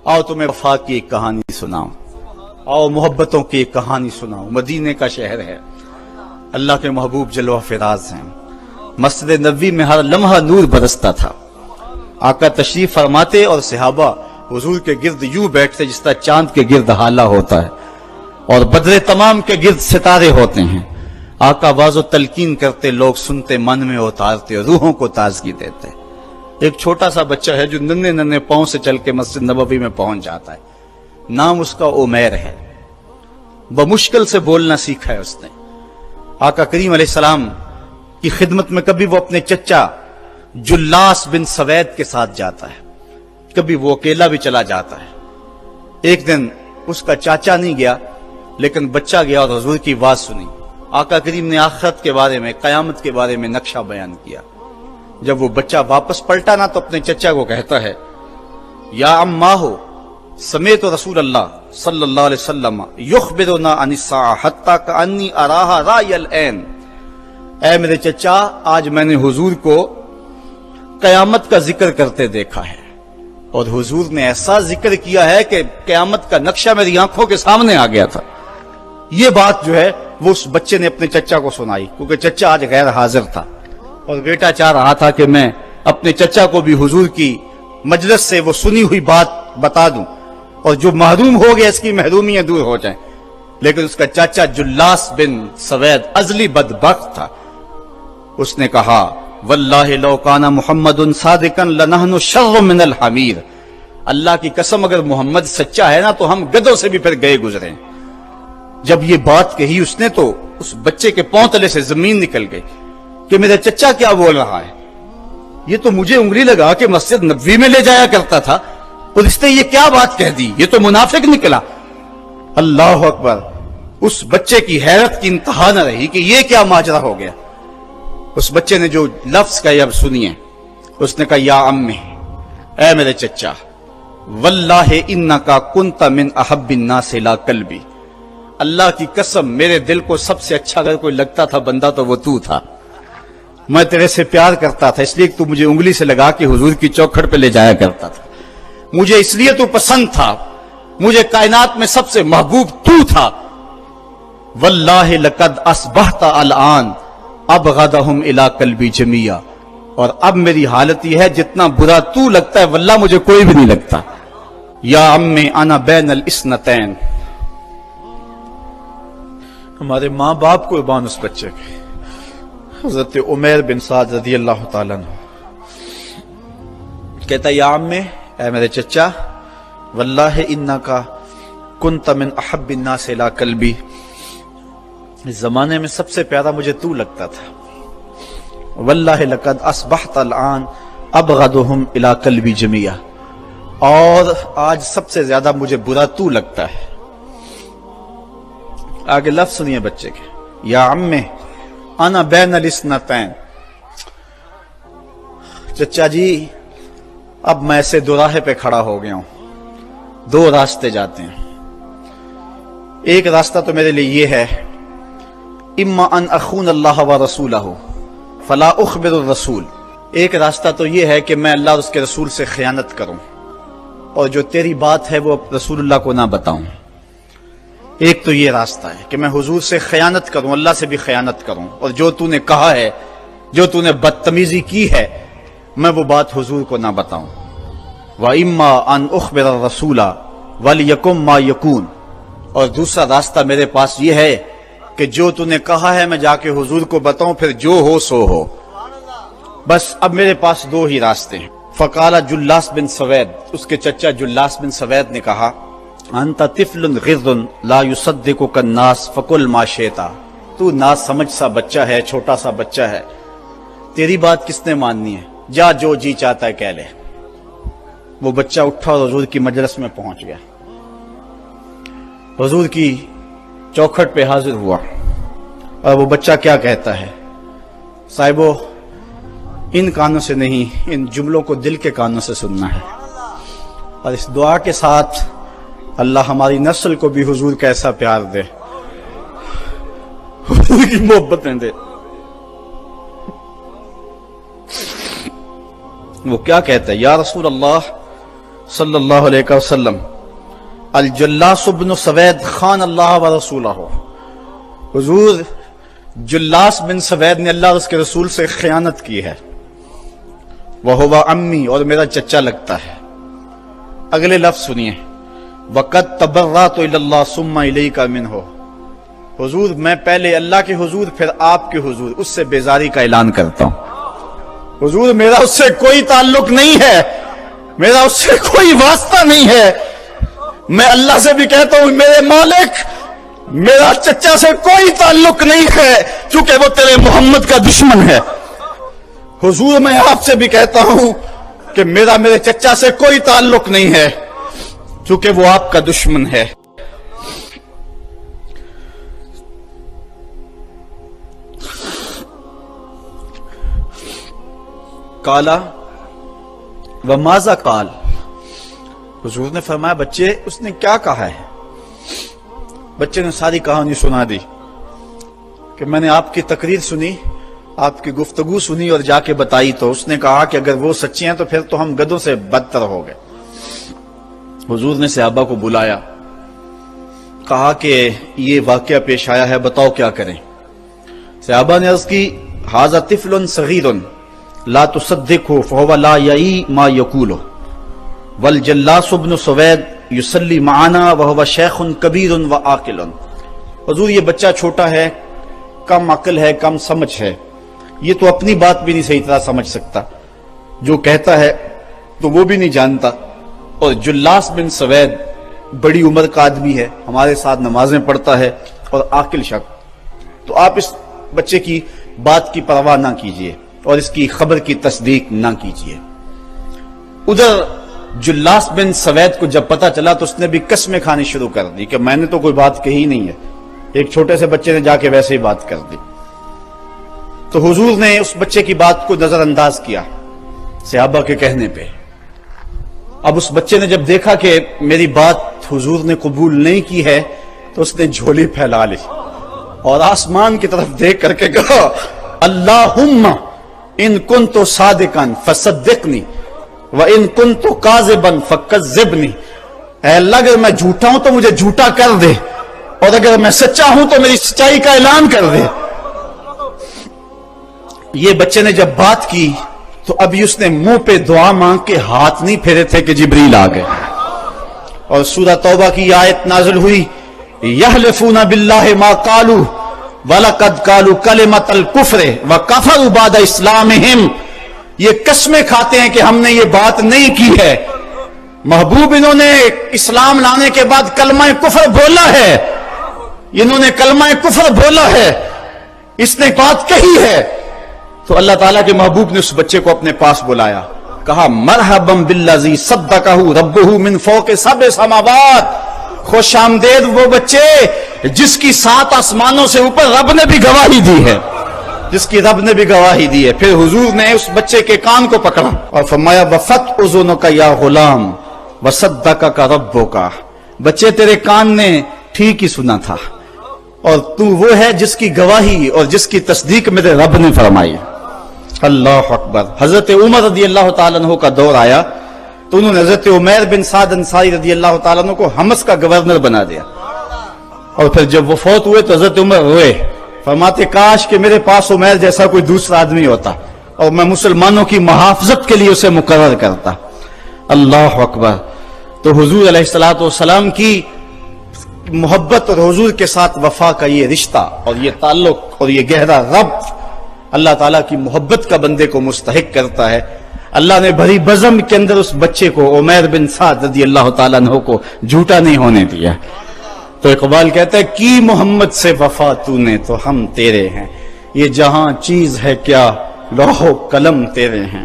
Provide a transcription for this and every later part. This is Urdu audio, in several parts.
آؤ تمہیں وفا کی ایک کہانی سناؤں، آؤ محبتوں کی ایک کہانی سناؤں۔ مدینے کا شہر ہے، اللہ کے محبوب جلوہ فراز ہیں۔ مسجد نبوی میں ہر لمحہ نور برستا تھا۔ آقا تشریف فرماتے اور صحابہ حضور کے گرد یوں بیٹھتے جس طرح چاند کے گرد ہالہ ہوتا ہے اور بدر تمام کے گرد ستارے ہوتے ہیں۔ آقا واز و تلقین کرتے، لوگ سنتے، من میں اتارتے، روحوں کو تازگی دیتے۔ ایک چھوٹا سا بچہ ہے جو ننھے ننھے پاؤں سے چل کے مسجد نبوی میں پہنچ جاتا ہے۔ نام اس کا عمیر ہے۔ بمشکل سے بولنا سیکھا ہے اس نے۔ آقا کریم علیہ السلام کی خدمت میں کبھی وہ اپنے چچا جلاس بن سوید کے ساتھ جاتا ہے، کبھی وہ اکیلا بھی چلا جاتا ہے۔ ایک دن اس کا چاچا نہیں گیا لیکن بچہ گیا اور حضور کی بات سنی۔ آقا کریم نے آخرت کے بارے میں، قیامت کے بارے میں نقشہ بیان کیا۔ جب وہ بچہ واپس پلٹا نا تو اپنے چچا کو کہتا ہے، یا اماہ سمیت رسول اللہ صلی اللہ علیہ وسلم یخبرنا عن الساعہ حتی کانی اراہا رای العین۔ اے میرے چچا، آج میں نے حضور کو قیامت کا ذکر کرتے دیکھا ہے، اور حضور نے ایسا ذکر کیا ہے کہ قیامت کا نقشہ میری آنکھوں کے سامنے آ گیا تھا۔ یہ بات جو ہے وہ اس بچے نے اپنے چچا کو سنائی، کیونکہ چچا آج غیر حاضر تھا اور بیٹا چاہ رہا تھا کہ میں اپنے چچا کو بھی حضور کی مجلس سے وہ سنی ہوئی بات بتا دوں اور جو محروم ہو گیا اس کی محرومیاں دور ہو جائیں۔ لیکن اس کا چاچا جلاس بن سوید ازلی بدبخت تھا۔ اس نے کہا، واللہ لو کان محمد صادقا لنحن شر من الحمیر۔ اللہ کی قسم اگر محمد سچا ہے نا تو ہم گدھوں سے بھی پھر گئے گزرے۔ جب یہ بات کہی اس نے تو اس بچے کے پاؤں تلے سے زمین نکل گئی کہ میرا چچا کیا بول رہا ہے۔ یہ تو مجھے انگلی لگا کہ مسجد نبوی میں لے جایا کرتا تھا اور اس نے یہ کیا بات کہہ دی، یہ تو منافق نکلا۔ اللہ اکبر! اس بچے کی حیرت کی انتہا نہ رہی کہ یہ کیا ماجرا ہو گیا۔ اس بچے نے جو لفظ کہا اب سنیے، اس نے کہا، یا امی، اے میرے چچا، واللہ انکا کنت من احب الناس الی قلبی۔ اللہ کی قسم میرے دل کو سب سے اچھا اگر کوئی لگتا تھا بندہ تو وہ تو تھا۔ میں تیرے سے پیار کرتا تھا اس لیے کہ تو مجھے انگلی سے لگا کے حضور کی چوکھٹ پہ لے جایا کرتا تھا۔ مجھے اس لیے تو پسند تھا، مجھے کائنات میں سب سے محبوب تو تھا۔ واللہ لقد اصبحت الان ابغضهم الی قلبی جمیعا۔ اور اب میری حالت یہ ہے جتنا برا تو لگتا ہے واللہ مجھے کوئی بھی نہیں لگتا۔ یا امی انا بین الاثنتین۔ ہمارے ماں باپ قربان اس بچے کے، حضرت عمیر بن سعد رضی اللہ تعالیٰ عنہ کہتا ہے، یا امی، اے میرے چچا، واللہ انکا کنت من احب الناس الی قلبی۔ اس زمانے میں سب سے پیارا مجھے تو لگتا تھا۔ واللہ لقد اصبحت الان ابغضهم الی قلبی جمیعا۔ اور آج سب سے زیادہ مجھے برا تو لگتا ہے۔ آگے لفظ سنیے بچے کے، یا امی انا بین الاثنتین۔ چچا جی، اب میں ایسے دو راہے پہ کھڑا ہو گیا ہوں، دو راستے جاتے ہیں۔ ایک راستہ تو میرے لیے یہ ہے، اما ان اخون اللہ و رسولہ فلا اخبر الرسول۔ ایک راستہ تو یہ ہے کہ میں اللہ اور اس کے رسول سے خیانت کروں اور جو تیری بات ہے وہ رسول اللہ کو نہ بتاؤں۔ ایک تو یہ راستہ ہے کہ میں حضور سے خیانت کروں، اللہ سے بھی خیانت کروں، اور جو تو نے کہا ہے، جو تو نے بدتمیزی کی ہے، میں وہ بات حضور کو نہ بتاؤں۔ وَإِمَّا أَنْ أُخْبِرَ الرَّسُولَ وَلْيَكُنْ مَا يَكُونُ۔ اور دوسرا راستہ میرے پاس یہ ہے کہ جو تو نے کہا ہے میں جا کے حضور کو بتاؤں، پھر جو ہو سو ہو۔ بس اب میرے پاس دو ہی راستے ہیں۔ فقال جلاس بن سوید، اس کے چچا جلاس بن سوید نے کہا، انت طفل غض لا یصدقک الناس فقل ما شئت۔ تو نا سمجھ سا بچہ ہے، چھوٹا سا بچہ ہے، تیری بات کس نے ماننی ہے، جا جو جی چاہتا ہے کہہ لے۔ وہ بچہ اٹھا اور حضور کی مجلس میں پہنچ گیا، حضور کی چوکھٹ پہ حاضر ہوا، اور وہ بچہ کیا کہتا ہے، صاحبو ان کانوں سے نہیں، ان جملوں کو دل کے کانوں سے سننا ہے، اور اس دعا کے ساتھ اللہ ہماری نسل کو بھی حضور کا ایسا پیار دے، حضور کی محبتیں دے۔ وہ کیا کہتا ہے، یا رسول اللہ صلی اللہ علیہ وسلم الجلاس بن سوید خان اللہ و رسولہ، حضور جلاس بن سوید نے اللہ اور اس کے رسول سے خیانت کی ہے، وہو امی، اور میرا چچا لگتا ہے۔ اگلے لفظ سنیے، وقد تبرأت الی اللہ ثم الیک منہ، حضور میں پہلے اللہ کے حضور پھر آپ کے حضور اس سے بیزاری کا اعلان کرتا ہوں۔ حضور میرا اس سے کوئی تعلق نہیں ہے، میرا اس سے کوئی واسطہ نہیں ہے، میں اللہ سے بھی کہتا ہوں میرے مالک میرا چچا سے کوئی تعلق نہیں ہے چونکہ وہ تیرے محمد کا دشمن ہے۔ حضور میں آپ سے بھی کہتا ہوں کہ میرا میرے چچا سے کوئی تعلق نہیں ہے چونکہ وہ آپ کا دشمن ہے۔ کالا وماذا قال، حضور نے فرمایا بچے اس نے کیا کہا ہے؟ بچے نے ساری کہانی سنا دی کہ میں نے آپ کی تقریر سنی، آپ کی گفتگو سنی اور جا کے بتائی تو اس نے کہا کہ اگر وہ سچے ہیں تو پھر تو ہم گدھوں سے بدتر ہو گئے۔ حضور نے صحابہ کو بلایا، کہا کہ یہ واقعہ پیش آیا ہے، بتاؤ کیا کریں؟ صحابہ نے عرض کی ھذا طفل صغیر لا تصدقه فهو لا یعی ما یقول والجلاس بن سوید یصلی معنا وهو شیخ کبیر وعاقل، حضور یہ بچہ چھوٹا ہے، کم عقل ہے، کم سمجھ ہے، یہ تو اپنی بات بھی نہیں صحیح طرح سمجھ سکتا، جو کہتا ہے تو وہ بھی نہیں جانتا، اور جلاس بن سوید بڑی عمر کا آدمی ہے، ہمارے ساتھ نمازیں پڑھتا ہے اور عاقل شخص، تو آپ اس بچے کی بات کی پرواہ نہ کیجیے اور اس کی خبر کی تصدیق نہ کیجیے۔ ادھر جلاس بن سوید کو جب پتا چلا تو اس نے بھی قسمیں کھانی شروع کر دی کہ میں نے تو کوئی بات کہی نہیں ہے، ایک چھوٹے سے بچے نے جا کے ویسے ہی بات کر دی۔ تو حضور نے اس بچے کی بات کو نظر انداز کیا صحابہ کے کہنے پہ۔ اب اس بچے نے جب دیکھا کہ میری بات حضور نے قبول نہیں کی ہے تو اس نے جھولی پھیلا لی اور آسمان کی طرف دیکھ کر کے کہا اللہم ان کنت صادقا فصدقنی وان کنت کاذبا فکذبنی، اے اللہ اگر میں جھوٹا ہوں تو مجھے جھوٹا کر دے اور اگر میں سچا ہوں تو میری سچائی کا اعلان کر دے۔ یہ بچے نے جب بات کی تو ابھی اس نے منہ پہ دعا مانگ کے ہاتھ نہیں پھیرے تھے کہ جبریل آ گئے، اور سورہ توبہ کی آیت نازل ہوئی یحلفون باللہ ما قالوا وَلَقَدْ قَالُوا كَلِمَةَ الْكُفْرِ وَكَفَرُوا بَعْدَ اسْلَامِهِمْ، یہ قسمیں کھاتے ہیں کہ ہم نے یہ بات نہیں کی ہے، محبوب انہوں نے اسلام لانے کے بعد کلمہ کفر بولا ہے، انہوں نے کلمہ کفر بولا ہے، اس نے بات کہی ہے۔ تو اللہ تعالیٰ کے محبوب نے اس بچے کو اپنے پاس بلایا، کہا مرحبا بالذی صدقہ ربہ من فوق سبع سماوات، خوش آمدید وہ بچے جس کی 7 آسمانوں سے اوپر رب نے بھی گواہی دی ہے، جس کی رب نے بھی گواہی دی ہے۔ پھر حضور نے اس بچے کے کان کو پکڑا اور فرمایا وفت اذنک یا غلام وصدقک ربک، بچے تیرے کان نے ٹھیک ہی سنا تھا اور تو وہ ہے جس کی گواہی اور جس کی تصدیق میرے رب نے فرمائی۔ اللہ اکبر۔ حضرت عمر رضی اللہ تعالیٰ عنہ کا دور آیا تو انہوں نے حضرت عمیر بن سعد انصاری رضی اللہ تعالیٰ عنہ کو حمص کا گورنر بنا دیا، اور پھر جب وہ فوت ہوئے تو حضرت عمر روئے، فرماتے کاش کہ میرے پاس عمیر جیسا کوئی دوسرا آدمی ہوتا اور میں مسلمانوں کی محافظت کے لیے اسے مقرر کرتا۔ اللہ اکبر۔ تو حضور علیہ الصلوۃ والسلام کی محبت اور حضور کے ساتھ وفا کا یہ رشتہ اور یہ تعلق اور یہ گہرا ربط اللہ تعالیٰ کی محبت کا بندے کو مستحق کرتا ہے۔ اللہ نے بھری بزم کے اندر اس بچے کو عمیر بن سعد رضی اللہ تعالیٰ عنہ کو جھوٹا نہیں ہونے دیا۔ تو اقبال کہتا ہے کی محمد سے وفا تو نے تو ہم تیرے ہیں، یہ جہاں چیز ہے کیا لوح و قلم تیرے ہیں۔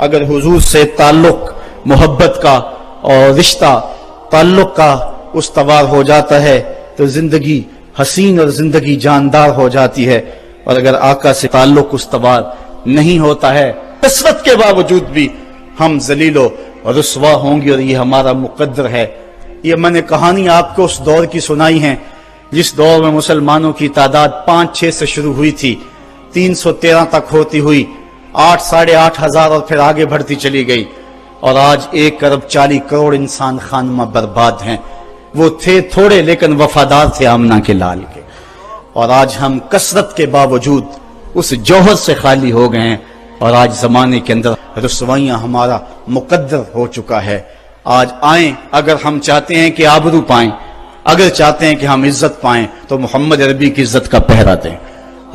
اگر حضور سے تعلق محبت کا اور رشتہ تعلق کا استوار ہو جاتا ہے تو زندگی حسین اور زندگی جاندار ہو جاتی ہے، اور اگر آقا سے تعلق استوار نہیں ہوتا ہے کثرت کے باوجود بھی ہم ذلیل و رسوا ہوں گے، اور یہ ہمارا مقدر ہے۔ یہ میں نے کہانی آپ کو اس دور کی سنائی ہے جس دور میں مسلمانوں کی تعداد 5-6 سے شروع ہوئی تھی، 313 تک ہوتی ہوئی 8 ساڑھے 8 ہزار اور پھر آگے بڑھتی چلی گئی، اور آج 1,40,00,000 انسان خانمہ برباد ہیں. وہ تھے تھوڑے لیکن وفادار تھے آمنہ کے لال کے. اور آج ہم کثرت کے باوجود اس جوہر سے خالی ہو گئے ہیں، اور آج زمانے کے اندر رسوائیاں ہمارا مقدر ہو چکا ہے. آج آئیں، اگر ہم چاہتے ہیں کہ آبرو پائیں، اگر چاہتے ہیں کہ ہم عزت پائیں، تو محمد عربی کی عزت کا پہرا دیں،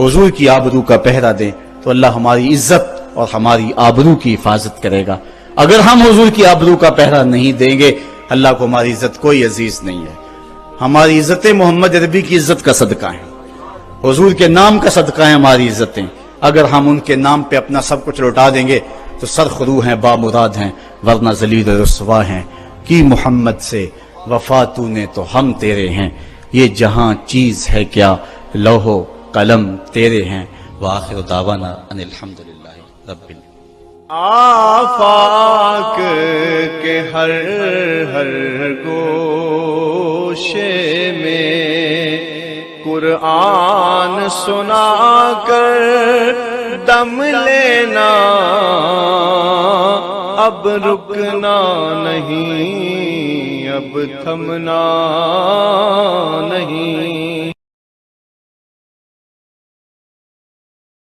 حضور کی آبرو کا پہرا دیں، تو اللہ ہماری عزت اور ہماری آبرو کی حفاظت کرے گا. اگر ہم حضور کی آبرو کا پہرا نہیں دیں گے، اللہ کو ہماری عزت کوئی عزیز نہیں ہے. ہماری عزتیں محمد عربی کی عزت کا صدقہ ہیں، حضور کے نام کا صدقہ ہیں ہماری عزتیں. اگر ہم ان کے نام پہ اپنا سب کچھ لوٹا دیں گے تو سرخرو ہیں، بامراد ہیں، ورنہ ذلیل و رسوا ہیں. کی محمد سے وفا تو نے تو ہم تیرے ہیں، یہ جہاں چیز ہے کیا لوح و قلم تیرے ہیں. وآخر دعوانا ان الحمدللہ رب العالمین. آفاق کے ہر ہر گوشے میں قرآن سنا کر دم لینا، اب رکنا نہیں، اب تھمنا نہیں.